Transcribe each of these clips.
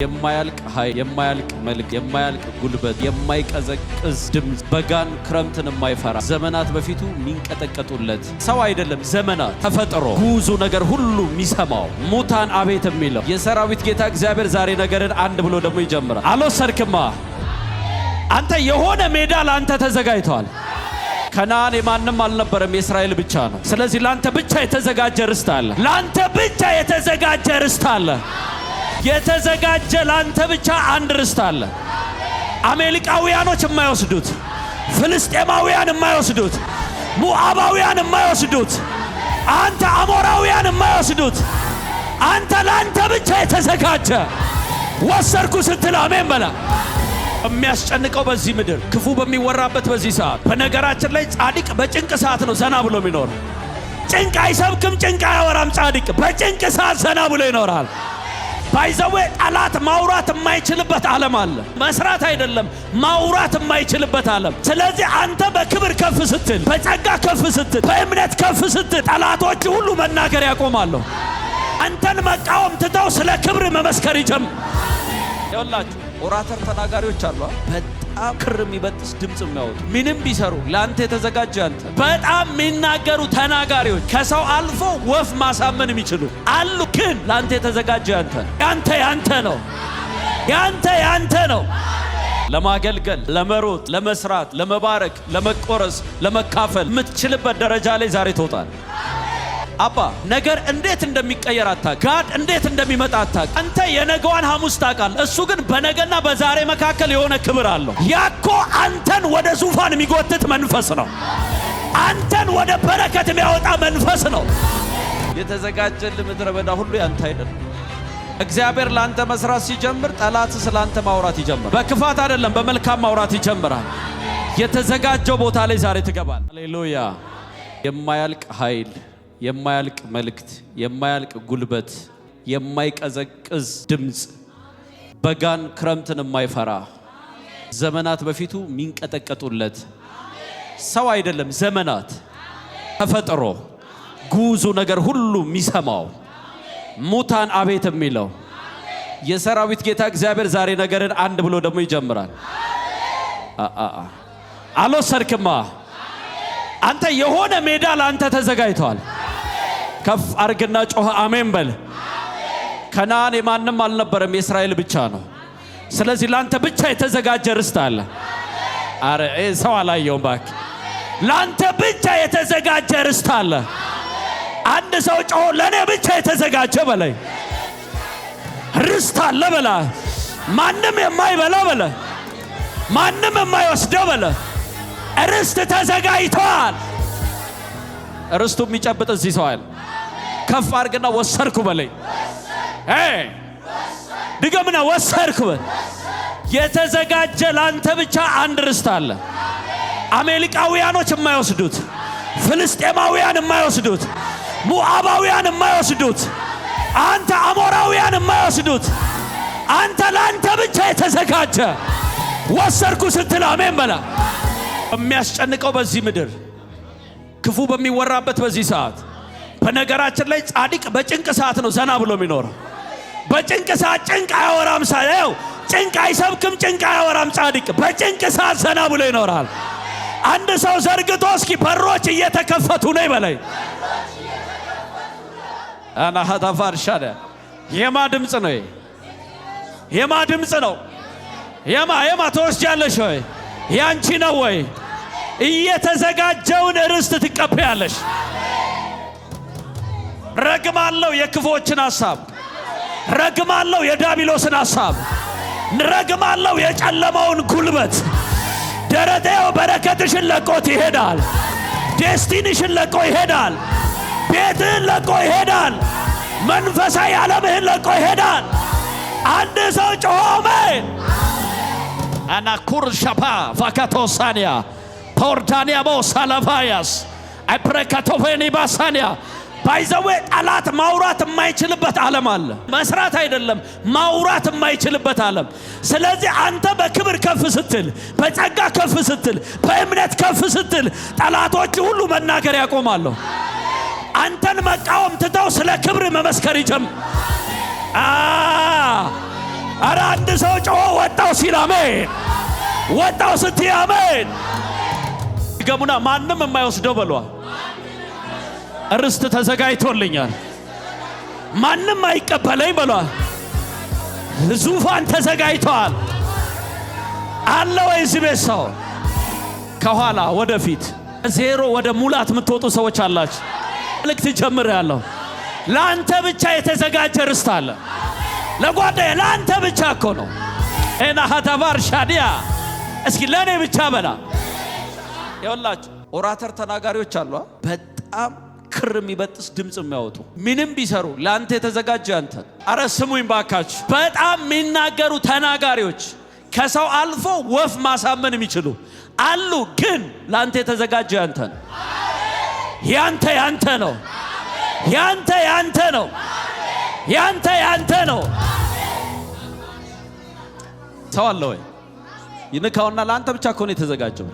የማያልቅ ኃይል፣ የማያልቅ መልክ፣ የማያልቅ ጉልበት፣ የማይቀዘቅዝ ድምፅ፣ በጋን ክረምትን የማይፈራ ዘመናት በፊቱ የሚንቀጠቀጡለት ሰው አይደለም። ዘመናት ተፈጥሮ ጉዙ ነገር ሁሉ የሚሰማው ሙታን አቤት የሚለው የሰራዊት ጌታ እግዚአብሔር ዛሬ ነገርን አንድ ብሎ ደግሞ ይጀምራል። አልወሰድክማ። አንተ የሆነ ሜዳ ለአንተ ተዘጋጅቷል። ከነዓን የማንም አልነበረም፣ የእስራኤል ብቻ ነው። ስለዚህ ለአንተ ብቻ የተዘጋጀ ርስት አለ። ለአንተ ብቻ የተዘጋጀ ርስት አለ። የተዘጋጀ ላንተ ብቻ አንድ ርስት አለ። አሜሪካውያኖች የማይወስዱት፣ ፍልስጤማውያን የማይወስዱት፣ ሙዓባውያን የማይወስዱት፣ አንተ አሞራውያን የማይወስዱት አንተ ላንተ ብቻ የተዘጋጀ ወሰርኩ ስትል አሜን በላ። የሚያስጨንቀው በዚህ ምድር ክፉ በሚወራበት በዚህ ሰዓት፣ በነገራችን ላይ ጻድቅ በጭንቅ ሰዓት ነው ዘና ብሎ የሚኖር። ጭንቅ አይሰብክም፣ ጭንቅ አያወራም። ጻድቅ በጭንቅ ሰዓት ዘና ብሎ ይኖራል። ባይዘዌ ጠላት ማውራት የማይችልበት ዓለም አለ። መስራት አይደለም ማውራት የማይችልበት ዓለም። ስለዚህ አንተ በክብር ከፍ ስትል፣ በጸጋ ከፍ ስትል፣ በእምነት ከፍ ስትል ጠላቶች ሁሉ መናገር ያቆማሉ። አንተን መቃወም ትተው ስለ ክብር መመስከር ይጀምራሉ። ይኸውላችሁ ኦራተር ተናጋሪዎች አሉ። በጣም ክር የሚበጥስ ድምፅ የሚያወጡ ምንም ቢሰሩ ለአንተ የተዘጋጀ አንተ በጣም የሚናገሩ ተናጋሪዎች ከሰው አልፎ ወፍ ማሳመን የሚችሉ አሉ። ግን ለአንተ የተዘጋጀ ያንተ ነው። ያንተ ነው። ለማገልገል፣ ለመሮጥ፣ ለመስራት፣ ለመባረክ፣ ለመቆረስ፣ ለመካፈል የምትችልበት ደረጃ ላይ ዛሬ ትወጣል። አባ ነገር እንዴት እንደሚቀየር አታውቅ። ጋድ እንዴት እንደሚመጣ አታውቅ። አንተ የነገዋን ሐሙስ ታውቃለህ። እሱ ግን በነገና በዛሬ መካከል የሆነ ክብር አለው። ያኮ አንተን ወደ ዙፋን የሚጎትት መንፈስ ነው። አንተን ወደ በረከት የሚያወጣ መንፈስ ነው። የተዘጋጀልህ ምድረ በዳ ሁሉ ያንተ አይደለም። እግዚአብሔር ላንተ መስራት ሲጀምር ጠላት ስላንተ ማውራት ይጀምራል። በክፋት አይደለም፣ በመልካም ማውራት ይጀምራል። የተዘጋጀው ቦታ ላይ ዛሬ ትገባል። ሃሌሉያ። የማያልቅ ኃይል፣ የማያልቅ መልእክት፣ የማያልቅ ጉልበት፣ የማይቀዘቅዝ ድምፅ፣ በጋን ክረምትን የማይፈራ ዘመናት በፊቱ የሚንቀጠቀጡለት ሰው አይደለም። ዘመናት ተፈጥሮ ጉዙ ነገር ሁሉ የሚሰማው ሙታን አቤት የሚለው የሰራዊት ጌታ እግዚአብሔር ዛሬ ነገርን አንድ ብሎ ደግሞ ይጀምራል። አልወሰድክማ። አንተ የሆነ ሜዳ ለአንተ ተዘጋጅቷል። ከፍ አርግና ጮህ አሜን በል። ከነዓን የማንም አልነበረም፣ የእስራኤል ብቻ ነው። ስለዚህ ለአንተ ብቻ የተዘጋጀ ርስት አለ። አረ ሰው አላየውም ባክ። ለአንተ ብቻ የተዘጋጀ ርስት አለ። አንድ ሰው ጮህ ለኔ ብቻ የተዘጋጀ በላይ ርስት አለ በላ። ማንም የማይበላ በላ፣ ማንም የማይወስደው በላ። ርስት ተዘጋጅቷል። ርስቱ የሚጨብጥ እዚህ ሰው አለ። ከፍ አርግና ወሰርኩ በለኝ። ድገምና ወሰርኩ በል። የተዘጋጀ ላንተ ብቻ አንድ ርስት አለ። አሜሪካውያኖች የማይወስዱት፣ ፍልስጤማውያን የማይወስዱት፣ ሙዓባውያን የማይወስዱት፣ አንተ አሞራውያን የማይወስዱት አንተ ላንተ ብቻ የተዘጋጀ ወሰርኩ ስትል አሜን በላ። የሚያስጨንቀው በዚህ ምድር ክፉ በሚወራበት በዚህ ሰዓት፣ በነገራችን ላይ ጻድቅ በጭንቅ ሰዓት ነው ዘና ብሎ የሚኖረው። በጭንቅ ሰዓት ጭንቅ አያወራም። ሳይው ጭንቅ አይሰብክም፣ ጭንቅ አያወራም። ጻድቅ በጭንቅ ሰዓት ዘና ብሎ ይኖራል። አንድ ሰው ዘርግቶ እስኪ በሮች እየተከፈቱ ነው ይበለኝ። አና ሀታፋርሻደ የማ ድምፅ ነው? የማ ድምፅ ነው? የማ ተወስጃለሽ ወይ? ያንቺ ነው ወይ? እየተዘጋጀውን ርስት ትቀበያለሽ። ረግማለው የክፎችን ሐሳብ፣ ረግማለው የዳቢሎስን ሐሳብ፣ ረግማለው የጨለማውን ጉልበት። ደረቴው በረከትሽን ለቆት ይሄዳል። ዴስቲኒሽን ለቆ ይሄዳል። ቤትህን ለቆ ይሄዳል። መንፈሳዊ ዓለምህን ለቆ ይሄዳል። አንድ ሰው ጮሆ አሜን። አና ኩርሻፓ ቫካቶሳኒያ ፖርዳኒያ ቦሳላቫያስ አይፕረካቶቬኒ ባሳኒያ ባይዘዌ ጠላት ማውራት የማይችልበት ዓለም አለ። መስራት አይደለም ማውራት የማይችልበት ዓለም። ስለዚህ አንተ በክብር ከፍ ስትል፣ በጸጋ ከፍ ስትል፣ በእምነት ከፍ ስትል ጠላቶች ሁሉ መናገር ያቆማሉ። አንተን መቃወም ትተው ስለ ክብር መመስከር ይጀምራሉ። አረ አንድ ሰው ጮኸ ወጣው ሲል አሜን። ወጣው ስትይ አሜን። ገሙና ማንም የማይወስደው በሏ ርስት ተዘጋጅቶልኛል። ማንም አይቀበለኝ በሏ ዙፋን ተዘጋጅቷል አለ ወይ እዚህ ቤት ሰው? ከኋላ ወደፊት ዜሮ ወደ ሙላት የምትወጡ ሰዎች አላችሁ። ልክ ትጀምራለሁ። ለአንተ ብቻ የተዘጋጀ ርስት አለ። ለጓዳዬ ለአንተ ብቻ እኮ ነው። እና ሀታባር ሻዲያ እስኪ ለኔ ብቻ በላ። ይኸውላችሁ ኦራተር ተናጋሪዎች አሉ። በጣም ክር የሚበጥስ ድምጽ የሚያወጡ ምንም ቢሰሩ ለአንተ የተዘጋጀ አንተ። አረ ስሙኝ ባካችሁ። በጣም የሚናገሩ ተናጋሪዎች ከሰው አልፎ ወፍ ማሳመን የሚችሉ አሉ። ግን ለአንተ የተዘጋጀ አንተ ነው። ያንተ ያንተ ነው። ያንተ ያንተ ነው። ያንተ ያንተ ነው። ሰው አለ ወይ? ይንካውና ለአንተ ብቻ እኮ ነው የተዘጋጀው።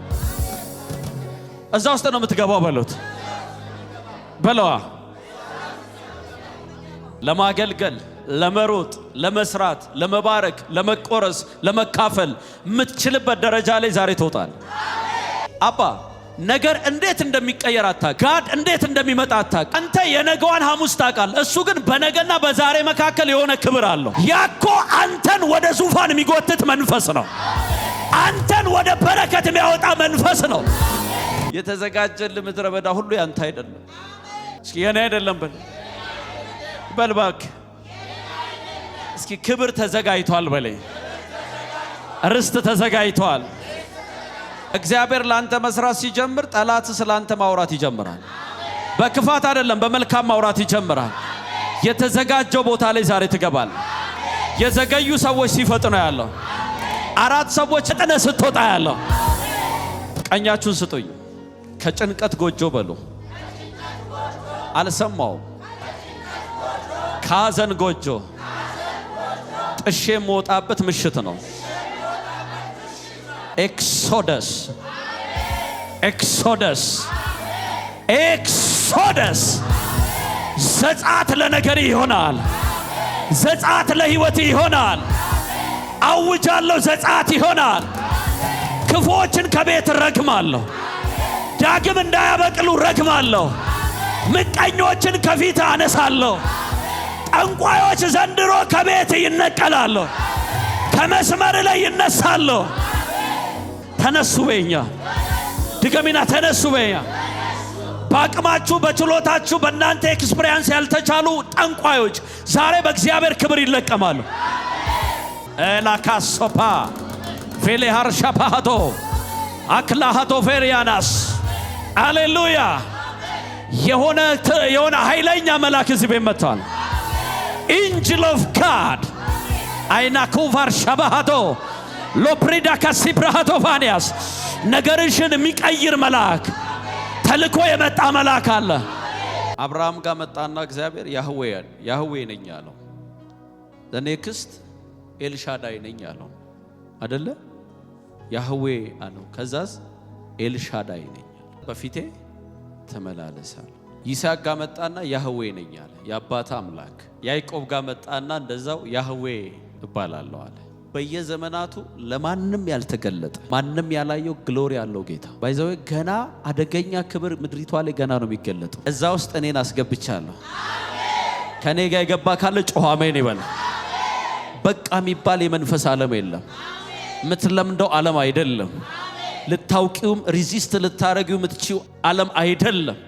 እዛ ውስጥ ነው የምትገባው በሉት በለዋ። ለማገልገል፣ ለመሮጥ፣ ለመስራት፣ ለመባረክ፣ ለመቆረስ፣ ለመካፈል የምትችልበት ደረጃ ላይ ዛሬ ትወጣል። አባ ነገር እንዴት እንደሚቀየር አታውቅ። ጋድ እንዴት እንደሚመጣ አታውቅ። አንተ የነገዋን ሐሙስ ታውቃለህ። እሱ ግን በነገና በዛሬ መካከል የሆነ ክብር አለው። ያኮ አንተን ወደ ዙፋን የሚጎትት መንፈስ ነው። አንተን ወደ በረከት የሚያወጣ መንፈስ ነው። የተዘጋጀልህ ምድረ በዳ ሁሉ ያንተ አይደለም። እስኪ የኔ አይደለም በል እባክህ። እስኪ ክብር ተዘጋጅቷል በለኝ። ርስት ተዘጋጅቷል። እግዚአብሔር ላንተ መስራት ሲጀምር ጠላት ስላንተ ማውራት ይጀምራል። በክፋት አይደለም በመልካም ማውራት ይጀምራል። የተዘጋጀው ቦታ ላይ ዛሬ ትገባል። የዘገዩ ሰዎች ሲፈጥኑ ያለው 4 ሰዎች ጥነ ስትወጣ ያለው ቀኛችሁን ስጡኝ። ከጭንቀት ጎጆ በሉ። አልሰማው ካዘን ጎጆ ጥሼ የምወጣበት ምሽት ነው። ኤክሶደስ ኤክሶደስ ኤክሶደስ። ዘጻት ለነገር ይሆናል። ዘጻት ለህይወት ይሆናል። አውጃለሁ ዘጻት ይሆናል። ክፉዎችን ከቤት ረግማለሁ። ዳግም እንዳያበቅሉ ረግማለሁ። ምቀኞችን ከፊት አነሳለሁ። ጠንቋዮች ዘንድሮ ከቤት ይነቀላሉ። ከመስመር ላይ ይነሳሉ። ተነሱ በኛ ድገሚና ተነሱ በኛ። በአቅማችሁ በችሎታችሁ በእናንተ ኤክስፒሪየንስ ያልተቻሉ ጠንቋዮች ዛሬ በእግዚአብሔር ክብር ይለቀማሉ። ኤላካሶፓ ፌሌሃር ሻፓሃቶ አክላሃቶ ፌሪያናስ ሃሌሉያ። የሆነ ኃይለኛ መልአክ እዚህ ቤት መጥቷል። ኢንጅል ኦፍ ጋድ አይናኩቫር ሻባሃቶ ሎፕሪዳ ካሲብራሃቶ ፋኒያስ ነገርሽን የሚቀይር መልአክ ተልኮ የመጣ መልአክ አለ። አብርሃም ጋር መጣና እግዚአብሔር ያህዌ ነኝ አለው። ዘኔክስት ኤልሻዳይ ነኝ አለው አይደለ? ያህዌ አለው። ከዛስ ኤልሻዳይ ነኝ በፊቴ ተመላለሳል። ይስሐቅ ጋር መጣና ያህዌ ነኝ አለ፣ የአባታ አምላክ። ያዕቆብ ጋር መጣና እንደዛው ያህዌ እባላለሁ አለ። በየዘመናቱ ለማንም ያልተገለጠ ማንም ያላየው ግሎሪ ያለው ጌታ ባይዘው ገና አደገኛ ክብር ምድሪቷ ላይ ገና ነው የሚገለጠው። እዛ ውስጥ እኔን አስገብቻለሁ። አሜን። ከኔ ጋር የገባ ካለ ጮህ አሜን ይበል። በቃ የሚባል የመንፈስ ዓለም የለም። የምትለምደው ዓለም አይደለም። ልታውቂውም ሪዚስት ልታረጊው የምትችው ዓለም አይደለም።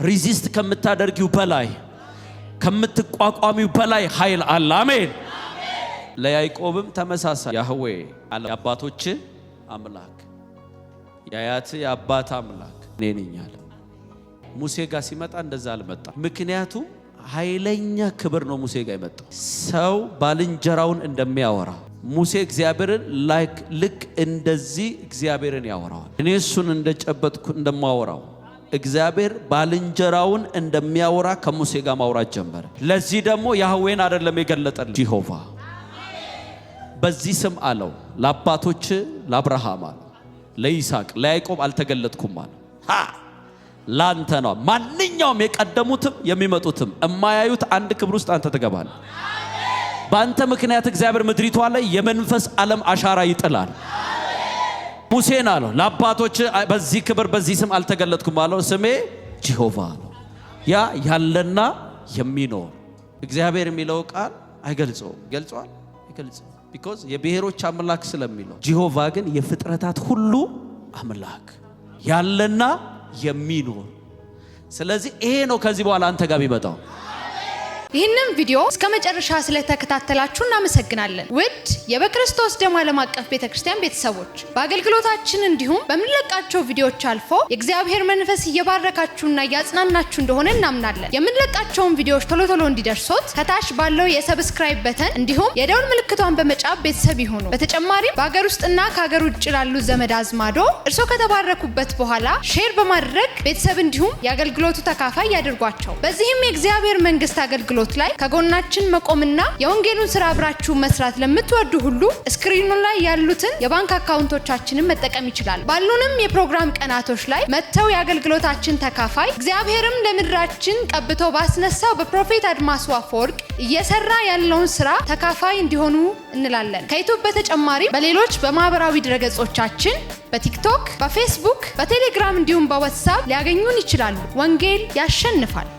ሪዚስት ከምታደርጊው በላይ ከምትቋቋሚው በላይ ኃይል አለ። አሜን። ለያዕቆብም ተመሳሳይ ያህዌ አለ፣ የአባቶች አምላክ የአያት የአባት አምላክ እኔ ነኝ አለ። ሙሴ ጋር ሲመጣ እንደዛ አልመጣም። ምክንያቱም ኃይለኛ ክብር ነው ሙሴ ጋር የመጣው። ሰው ባልንጀራውን እንደሚያወራ ሙሴ እግዚአብሔርን ልክ እንደዚህ እግዚአብሔርን ያወራዋል። እኔ እሱን እንደጨበጥኩ እንደማወራው እግዚአብሔር ባልንጀራውን እንደሚያወራ ከሙሴ ጋር ማውራት ጀመረ። ለዚህ ደግሞ ያህዌን አይደለም የገለጠልን ጂሆቫ በዚህ ስም አለው። ለአባቶች ለአብርሃም አለ፣ ለይስሐቅ ለያዕቆብ አልተገለጥኩም አለ። ላንተ ነው። ማንኛውም የቀደሙትም የሚመጡትም የማያዩት አንድ ክብር ውስጥ አንተ ትገባለህ። በአንተ ምክንያት እግዚአብሔር ምድሪቷ ላይ የመንፈስ ዓለም አሻራ ይጥላል። ሙሴን አለው ለአባቶች በዚህ ክብር በዚህ ስም አልተገለጥኩም አለው። ስሜ ጂሆቫ ነው። ያ ያለና የሚኖር እግዚአብሔር የሚለው ቃል አይገልጸውም። ገልጿል? አይገልጽም። ቢኮዝ የብሔሮች አምላክ ስለሚለው። ጂሆቫ ግን የፍጥረታት ሁሉ አምላክ ያለና የሚኖር። ስለዚህ ይሄ ነው ከዚህ በኋላ አንተ ጋር ቢመጣው። ይህንን ቪዲዮ እስከ መጨረሻ ስለተከታተላችሁ እናመሰግናለን። ውድ የበክርስቶስ ደም ዓለም አቀፍ ቤተክርስቲያን ቤተሰቦች በአገልግሎታችን እንዲሁም በምንለቃቸው ቪዲዮዎች አልፎ የእግዚአብሔር መንፈስ እየባረካችሁና እያጽናናችሁ እንደሆነ እናምናለን። የምንለቃቸውን ቪዲዮዎች ቶሎ ቶሎ እንዲደርሶት ከታች ባለው የሰብስክራይብ በተን እንዲሁም የደውል ምልክቷን በመጫን ቤተሰብ ይሁኑ። በተጨማሪም በአገር ውስጥና ከሀገር ውጭ ላሉ ዘመድ አዝማዶ እርሶ ከተባረኩበት በኋላ ሼር በማድረግ ቤተሰብ እንዲሁም የአገልግሎቱ ተካፋይ ያድርጓቸው። በዚህም የእግዚአብሔር መንግስት አገልግሎት ላይ ከጎናችን መቆምና የወንጌሉን ስራ አብራችሁ መስራት ለምትወዱ ሁሉ ስክሪኑ ላይ ያሉትን የባንክ አካውንቶቻችንን መጠቀም ይችላል። ባሉንም የፕሮግራም ቀናቶች ላይ መተው የአገልግሎታችን ተካፋይ እግዚአብሔርም ለምድራችን ቀብቶ ባስነሳው በፕሮፌት አድማሱ አፈወርቅ እየሰራ ያለውን ስራ ተካፋይ እንዲሆኑ እንላለን። ከዩቲዩብ በተጨማሪ በሌሎች በማህበራዊ ድረገጾቻችን በቲክቶክ፣ በፌስቡክ፣ በቴሌግራም እንዲሁም በዋትስአፕ ሊያገኙን ይችላሉ። ወንጌል ያሸንፋል።